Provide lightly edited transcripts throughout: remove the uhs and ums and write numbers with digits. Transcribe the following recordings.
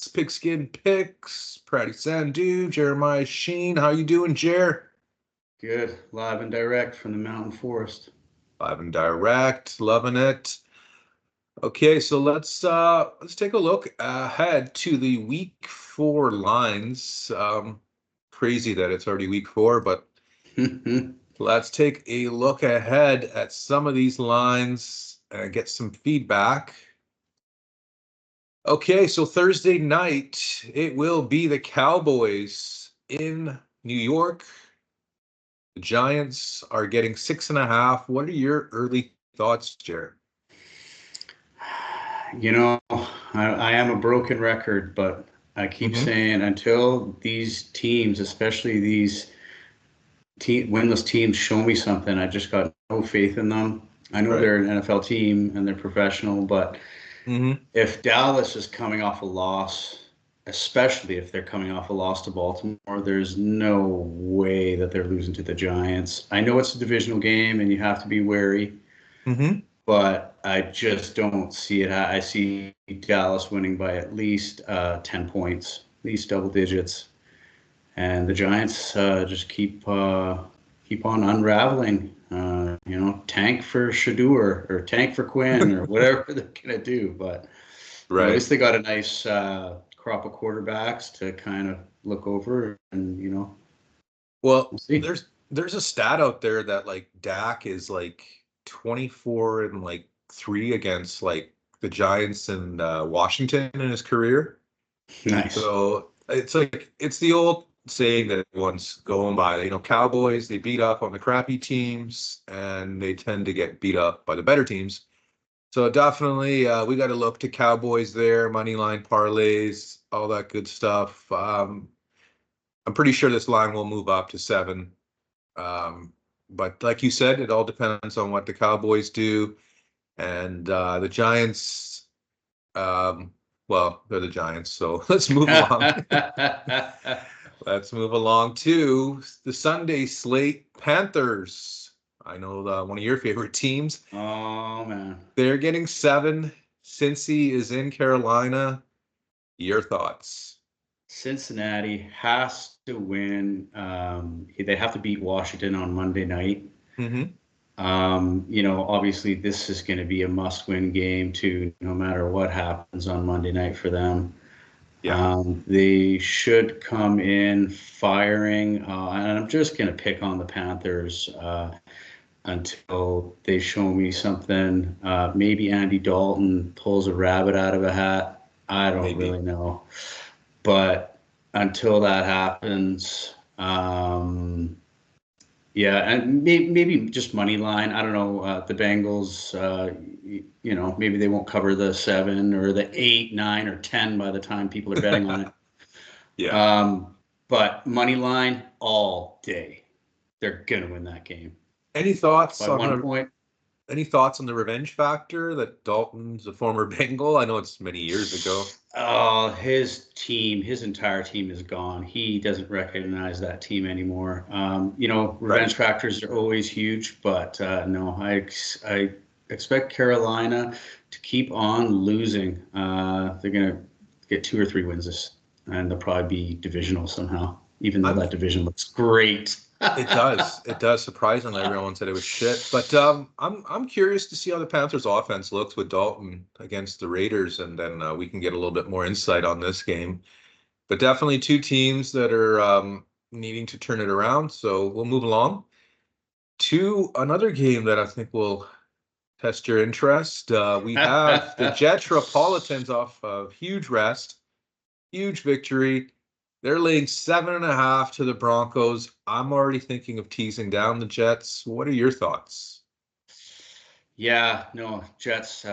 Pigskin Picks, Pratty Sandhu, Jeremiah Sheen. How you doing, Jer? Good. Live and direct from the mountain forest. Live and direct, loving it. Okay, so let's take a look ahead to the week 4 lines. Crazy that it's already week 4, but let's take a look ahead at some of these lines and get some feedback. Okay, so Thursday night, it will be the Cowboys in New York. The Giants are getting 6.5. What are your early thoughts, Jared? I am a broken record, but I keep saying until these teams, especially these winless teams, show me something, I just got no faith in them. I know they're an NFL team and they're professional, but if Dallas is coming off a loss, especially if they're coming off a loss to Baltimore, there's no way that they're losing to the Giants. I know it's a divisional game and you have to be wary, but I just don't see it. I see Dallas winning by at least 10 points, at least double digits, and the Giants just keep on unraveling. Tank for Shador or tank for Quinn or whatever they're gonna do, but. At least they got a nice crop of quarterbacks to kind of look over, and Well, we'll see. there's a stat out there that like Dak is like 24-3 against like the Giants and Washington in his career. Nice. So it's like it's the old saying that everyone's going by. Cowboys, they beat up on the crappy teams and they tend to get beat up by the better teams. So definitely, we got to look to Cowboys there, money line parlays, all that good stuff. I'm pretty sure this line will move up to 7. But like you said, it all depends on what the Cowboys do. And the Giants, well, they're the Giants. So let's move along. Let's move along to the Sunday slate. Panthers. I know one of your favorite teams. Oh, man. They're getting 7. Cincy is in Carolina. Your thoughts? Cincinnati has to win. They have to beat Washington on Monday night. Obviously this is going to be a must-win game too, no matter what happens on Monday night for them. Yeah. They should come in firing, and I'm just going to pick on the Panthers until they show me something. Maybe Andy Dalton pulls a rabbit out of a hat. I don't really know. But until that happens, and maybe just money line. I don't know. The Bengals, maybe they won't cover the 7 or the 8, 9, or 10 by the time people are betting on it. Yeah. But money line all day. They're gonna win that game. Any thoughts by 1 point? Any thoughts on the revenge factor that Dalton's a former Bengal? I know it's many years ago. Oh, his entire team is gone. He doesn't recognize that team anymore. Revenge factors are always huge, but no, I expect Carolina to keep on losing. They're going to get 2 or 3 wins and they'll probably be divisional somehow, even though that division looks great. It does. Surprisingly, everyone said it was shit. But I'm curious to see how the Panthers' offense looks with Dalton against the Raiders, and then we can get a little bit more insight on this game. But definitely 2 teams that are needing to turn it around. So we'll move along to another game that I think will test your interest. We have the Jetropolitans off of huge rest, huge victory. They're laying 7.5 to the Broncos. I'm already thinking of teasing down the Jets. What are your thoughts? Yeah, no, Jets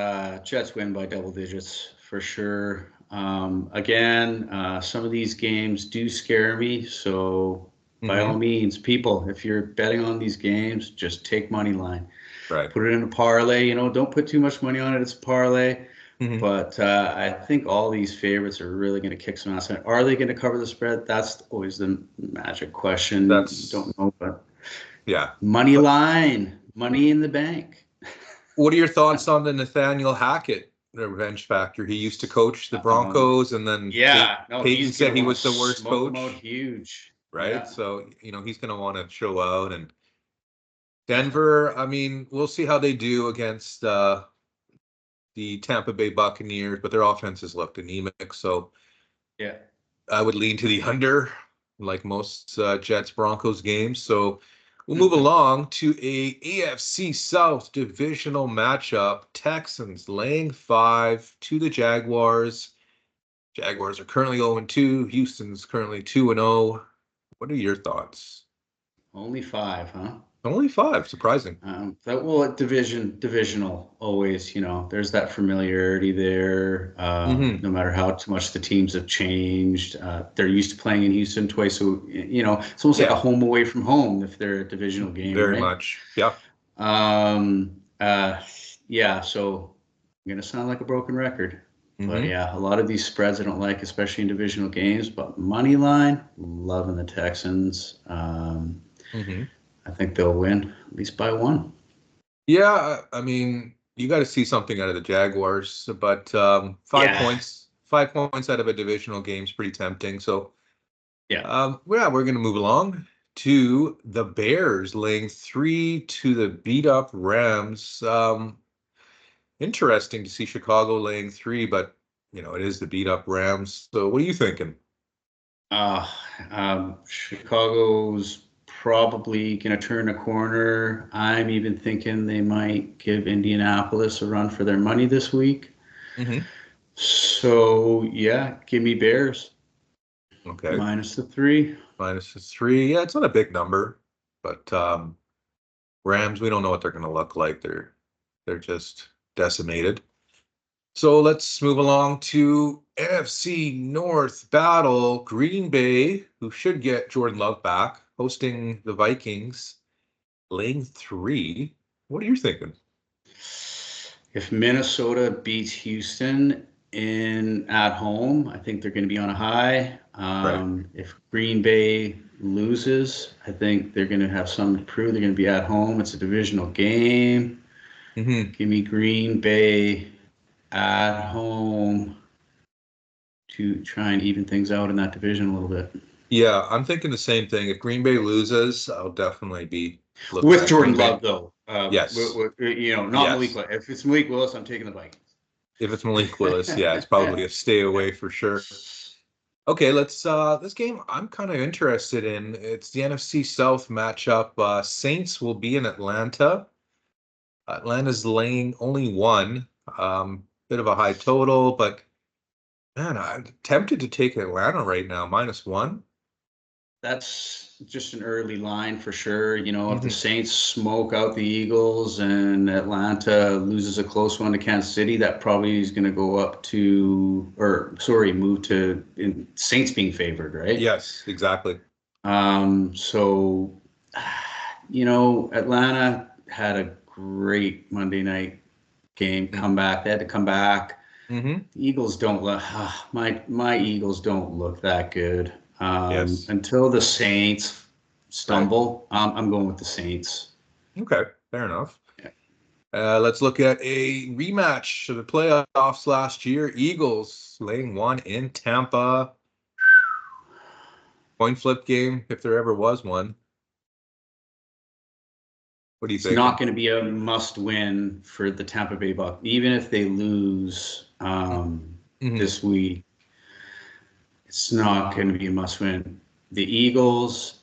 win by double digits for sure. Again, some of these games do scare me. So by all means, people, if you're betting on these games, just take money line. Right. Put it in a parlay. Don't put too much money on it. It's a parlay. But I think all these favorites are really going to kick some ass. Are they going to cover the spread? That's always the magic question. Don't know, but yeah, money line, money in the bank. What are your thoughts on the Nathaniel Hackett revenge factor. He used to coach the Um, Broncos, and then yeah, no, Peyton he's said gonna he want was to the worst smoke him out coach, huge. right? Yeah, So, he's going to want to show out. And Denver, I mean, we'll see how they do against the Tampa Bay Buccaneers, but their offenses looked anemic. So yeah. I would lean to the under, like most Jets Broncos games. So we'll move along to a AFC South divisional matchup. Texans laying 5 to the Jaguars. Jaguars are currently 0-2. Houston's currently 2-0. What are your thoughts? Only 5, huh? Only 5, surprising. Divisional always, there's that familiarity there. Hmm. No matter how too much the teams have changed, they're used to playing in Houston twice. So, it's almost like a Yeah, home away from home if they're a divisional game, very right? much. Yeah. Um, uh, yeah, so I'm gonna sound like a broken record, but Hmm. yeah, a lot of these spreads I don't like, especially in divisional games. But money line, loving the Texans. Hmm. I think they'll win at least by one. Yeah, I mean, you got to see something out of the Jaguars, but five Yeah, points, 5 points out of a divisional game is pretty tempting. So, yeah. yeah, we're going to move along to the Bears laying 3 to the beat up Rams. Interesting to see Chicago laying 3, but it is the beat up Rams. So, what are you thinking? Uh, Chicago's probably gonna turn a corner. I'm even thinking they might give Indianapolis a run for their money this week. Hmm. So yeah, give me Bears Okay, minus the 3. -3. Yeah, it's not a big number, but Rams, we don't know what they're going to look like. They're just decimated. So let's move along to NFC North battle. Green Bay, who should get Jordan Love back, hosting the Vikings, laying 3. What are you thinking? If Minnesota beats Houston in at home, I think they're going to be on a high. Right. If Green Bay loses, I think they're going to have something to prove. They're going to be at home. It's a divisional game. Hmm. Give me Green Bay at home to try and even things out in that division a little bit. Yeah, I'm thinking the same thing. If Green Bay loses, I'll definitely be looking With at Green Jordan Bay. Love, though, Yes. not Malik Yes. Willis. If it's Malik Willis, I'm taking the Vikings. If it's Malik Willis, yeah, it's probably a stay away for sure. Okay, let's this game I'm kind of interested in. It's the NFC South matchup. Saints will be in Atlanta. Atlanta's laying only 1. Bit of a high total, but man, I'm tempted to take Atlanta right now, -1. That's just an early line for sure. If the Hmm. Saints smoke out the Eagles and Atlanta loses a close one to Kansas City, that probably is going to go up to, or sorry, move to Saints being favored, right? Yes, exactly. So, Atlanta had a great Monday night game comeback. They had to come back. Hmm. Eagles don't look my Eagles don't look that good. Yes. Until the Saints Right. stumble, I'm going with the Saints. Okay, fair enough. Yeah. Let's look at a rematch of the playoffs last year. Eagles laying 1 in Tampa. Coin flip game, if there ever was one. What are you It's not thinking? going to be a must win for the Tampa Bay Bucks, even if they lose Hmm. this week. It's not going to be a must win. The Eagles,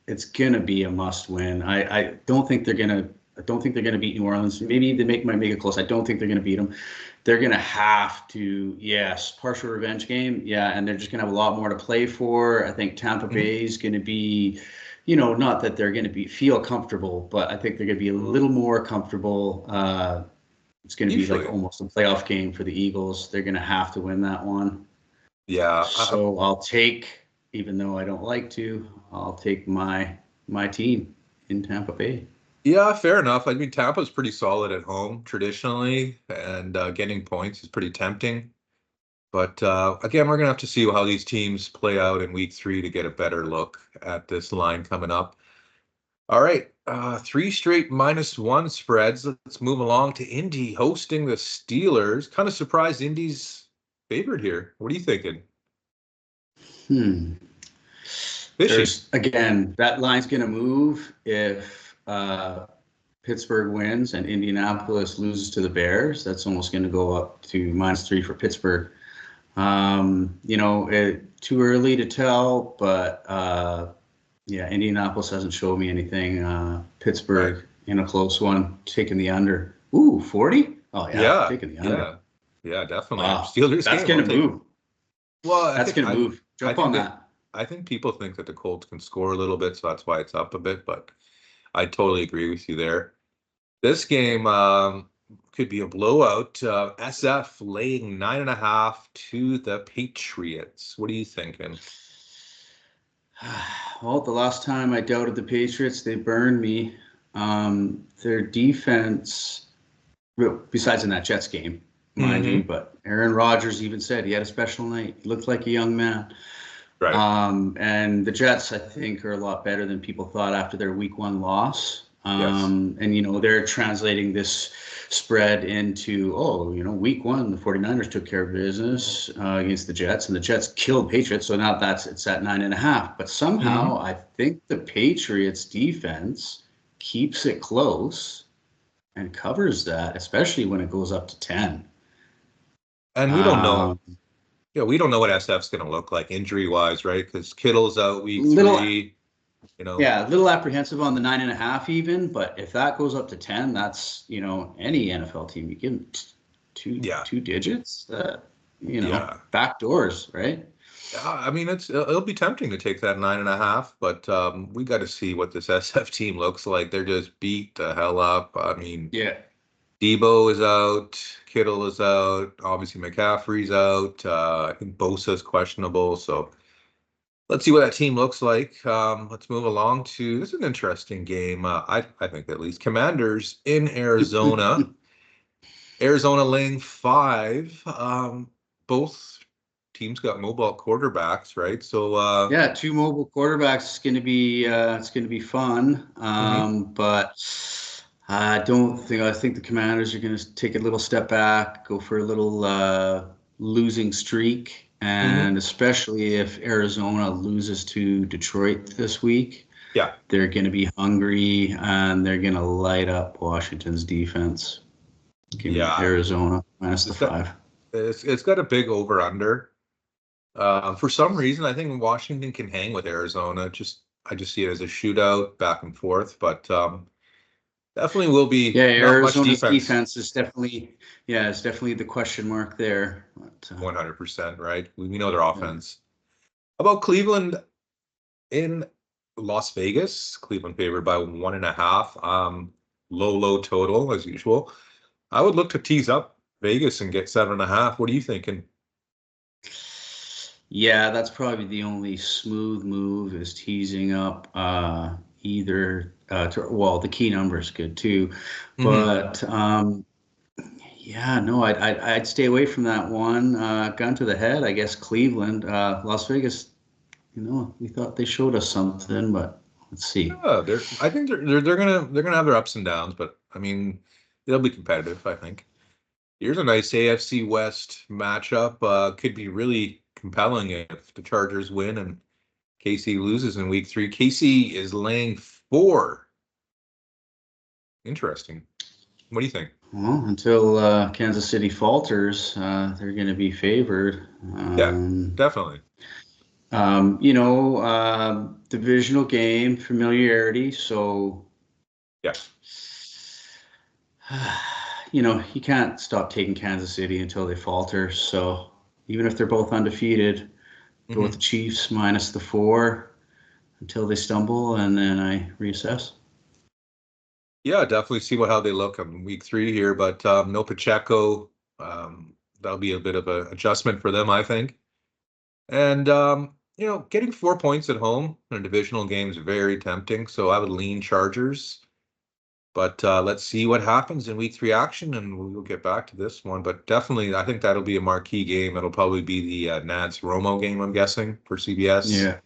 it's going to be a must win. I don't think they're going to. I don't think they're going to beat New Orleans. Maybe they might make it close. I don't think they're going to beat them. They're going to have to, yes, partial revenge game. Yeah, and they're just going to have a lot more to play for. I think Tampa Hmm. Bay is going to be, not that they're going to be feel comfortable, but I think they're going to be a little more comfortable. It's going to be like Usually. almost a playoff game for the Eagles. They're going to have to win that one. Yeah. So I'll take, even though I don't like to, I'll take my team in Tampa Bay. Yeah, fair enough. I mean, Tampa's pretty solid at home traditionally, and getting points is pretty tempting. But again, we're gonna have to see how these teams play out in week 3 to get a better look at this line coming up. All right, three straight -1 spreads. Let's move along to Indy hosting the Steelers. Kind of surprised Indy's favored here. What are you thinking? Hmm. Fishy. There's again that line's going to move if Pittsburgh wins and Indianapolis loses to the Bears. That's almost going to go up to -3 for Pittsburgh. Too early to tell, but yeah, Indianapolis hasn't showed me anything. Right. Pittsburgh in a close one, taking the under. Ooh, 40? Oh yeah, Yeah, taking the under. yeah, yeah, definitely. Wow, Steelers that's game, going I'll to take. move. Well, That's going to move. I Jump think on that that. I think people think that the Colts can score a little bit, so that's why it's up a bit. But I totally agree with you there. This game could be a blowout. SF laying 9.5 to the Patriots. What are you thinking? Well, the last time I doubted the Patriots, they burned me. Their defense, well, besides in that Jets game, mind you, Hmm. but Aaron Rodgers even said he had a special night. He looked like a young man. Right. And the Jets, I think, are a lot better than people thought after their week 1 loss. Yes. They're translating this spread into, week 1, the 49ers took care of business against the Jets, and the Jets killed Patriots. So now it's at 9.5. But somehow Hmm. I think the Patriots defense keeps it close and covers that, especially when it goes up to 10. And we don't know. Um, Yeah, we don't know what SF's going to look like injury wise, right? Because Kittle's out week little 3. You know. Yeah, a little apprehensive on the 9.5 even, but if that goes up to 10, that's, any NFL team, you give them Yeah. two digits, Yeah. back doors, right? I mean, it'll be tempting to take that 9.5, but we got to see what this SF team looks like. They're just beat the hell up. I mean, Yeah. Debo is out, Kittle is out, obviously McCaffrey's out. I think Bosa's questionable. So let's see what that team looks like. Let's move along to this is an interesting game. I think at least Commanders in Arizona. Arizona laying 5. Both teams got mobile quarterbacks, right? So Yeah, two mobile quarterbacks is going to be it's going to be fun. mhm, But I think the Commanders are going to take a little step back, go for a little losing streak, mhm. and especially if Arizona loses to Detroit this week, Yeah, they're going to be hungry and they're going to light up Washington's defense. Give me yeah. Arizona minus the It's got 5. it's got a big over under. For some reason, I think Washington can hang with Arizona. I just see it as a shootout back and forth, but definitely will Yeah, be not much Arizona's defense. defense is definitely, yeah, it's definitely the question mark there. But, 100%, right? We know their yeah. offense. How about Cleveland in Las Vegas? Cleveland favored by 1.5. Low total as usual. I would look to tease up Vegas and get 7.5. What are you thinking? Yeah, that's probably the only smooth move is teasing up either. Well, the key number is good too, Hmm. but yeah, no, I'd stay away from that one. Gun to the head, I guess. Cleveland, Las Vegas. We thought they showed us something, but let's see. Yeah, I think they're gonna have their ups and downs, but I mean, they'll be competitive, I think. Here's a nice AFC West matchup. Could be really compelling if the Chargers win and KC loses in week 3. KC is laying 4. Interesting. What do you think? Well, until Kansas City falters, they're going to be favored. Yeah, definitely. Divisional game, familiarity. So, Yes. you can't stop taking Kansas City until they falter. So, even if they're both undefeated, go with the Hmm. Chiefs minus the 4 until they stumble, and then I reassess. Yeah, definitely see how they look on week 3 here, but no Pacheco. That'll be a bit of an adjustment for them, I think. And getting 4 points at home in a divisional game is very tempting. So I would lean Chargers. But let's see what happens in week 3 action, and we'll get back to this one. But definitely, I think that'll be a marquee game. It'll probably be the Nats Romo game, I'm guessing, for CBS. Yeah.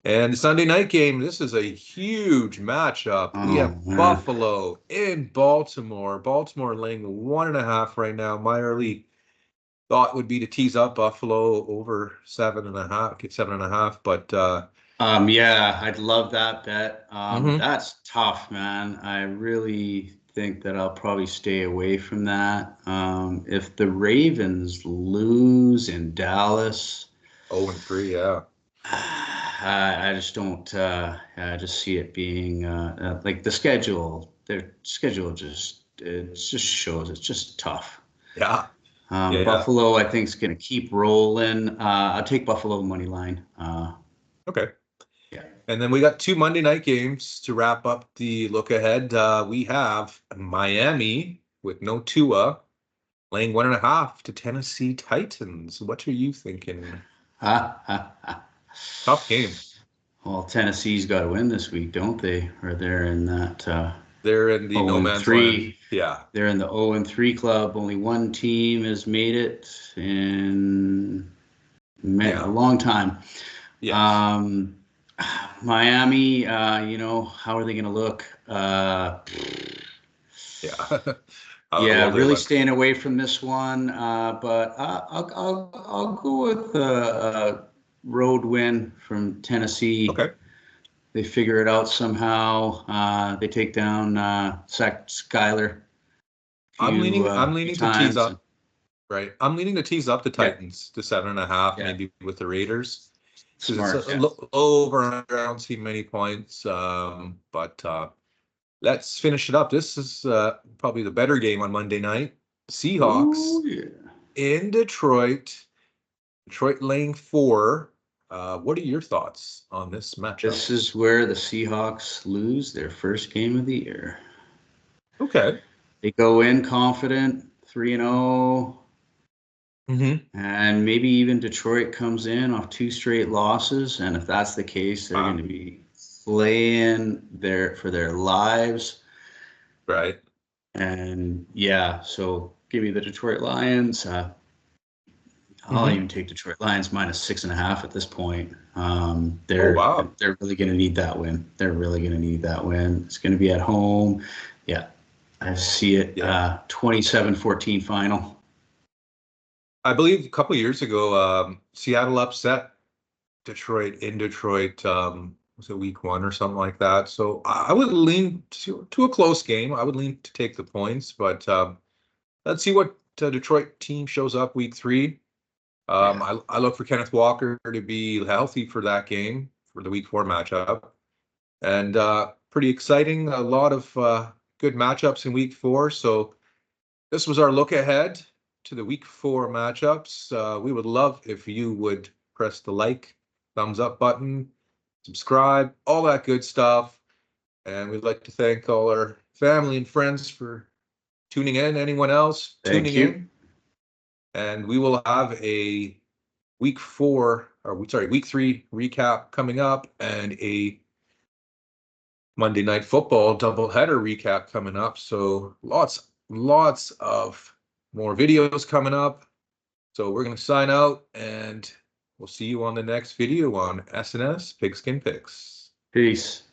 And the Sunday night game, this is a huge matchup. We Oh have man. Buffalo in Baltimore. Baltimore laying 1.5 right now. My early thought would be to tease up Buffalo over 7.5, get 7.5. But Yeah, I'd love that bet. mhm. That's tough, man. I really think that I'll probably stay away from that. If the Ravens lose in Dallas, 0-3, yeah. I just don't. I just see it being like the schedule. Their schedule just shows it's just tough. Yeah. Yeah. Buffalo, I think, is going to keep rolling. I'll take Buffalo money line. Okay. Yeah. And then we got two Monday night games to wrap up the look ahead. We have Miami with no Tua laying 1.5 to Tennessee Titans. What are you thinking? Tough game. Well, Tennessee's got to win this week, don't they? Or they're in that They're in the 0 no and man's land. 3. Yeah. They're in the 0 and 3 club. Only one team has made it in a Yeah. long time. Yes. Um, Miami, how are they going to look? Yeah. How Yeah, will they really look? staying away from this one. But I'll go with a road win from Tennessee. Okay. They figure it out somehow. They take down Skyler I'm few leaning to tease times. up, right? I'm leaning to tease up the Yeah, Titans to 7.5, yeah, maybe with the Raiders. Because it's smart. a Yeah. low over under. I don't see many points. But let's finish it up. This is probably the better game on Monday night. Ooh, Seahawks yeah. in Detroit. Detroit laying 4. What are your thoughts on this matchup? This is where the Seahawks lose their first game of the year. Okay. They go in confident, 3-0, Mm-hmm. and maybe even Detroit comes in off two straight losses. And if that's the case, they're going Wow. to be playing for their lives. Right. And yeah, so give me the Detroit Lions. I'll Mm-hmm. even take Detroit Lions minus 6.5 at this point. Oh, wow. They're really going to need that win. They're really going to need that win. It's going to be at home. Yeah, I see it Yeah. 27-14 final. I believe a couple of years ago, Seattle upset Detroit in Detroit. Was it week 1 or something like that? So I would lean to a close game. I would lean to take the points, but let's see what Detroit team shows up week 3. Yeah. I look for Kenneth Walker to be healthy for that game for the week 4 matchup, and pretty exciting. A lot of good matchups in week 4. So this was our look ahead to the week 4 matchups. We would love if you would press the like, thumbs up button, subscribe, all that good stuff. And we'd like to thank all our family and friends for tuning in. Anyone else Thank tuning you. in? And we will have a week 4, or sorry, week 3 recap coming up, and a Monday Night Football doubleheader recap coming up. So lots of more videos coming up. So we're going to sign out, and we'll see you on the next video on S&S Pigskin Picks. Peace.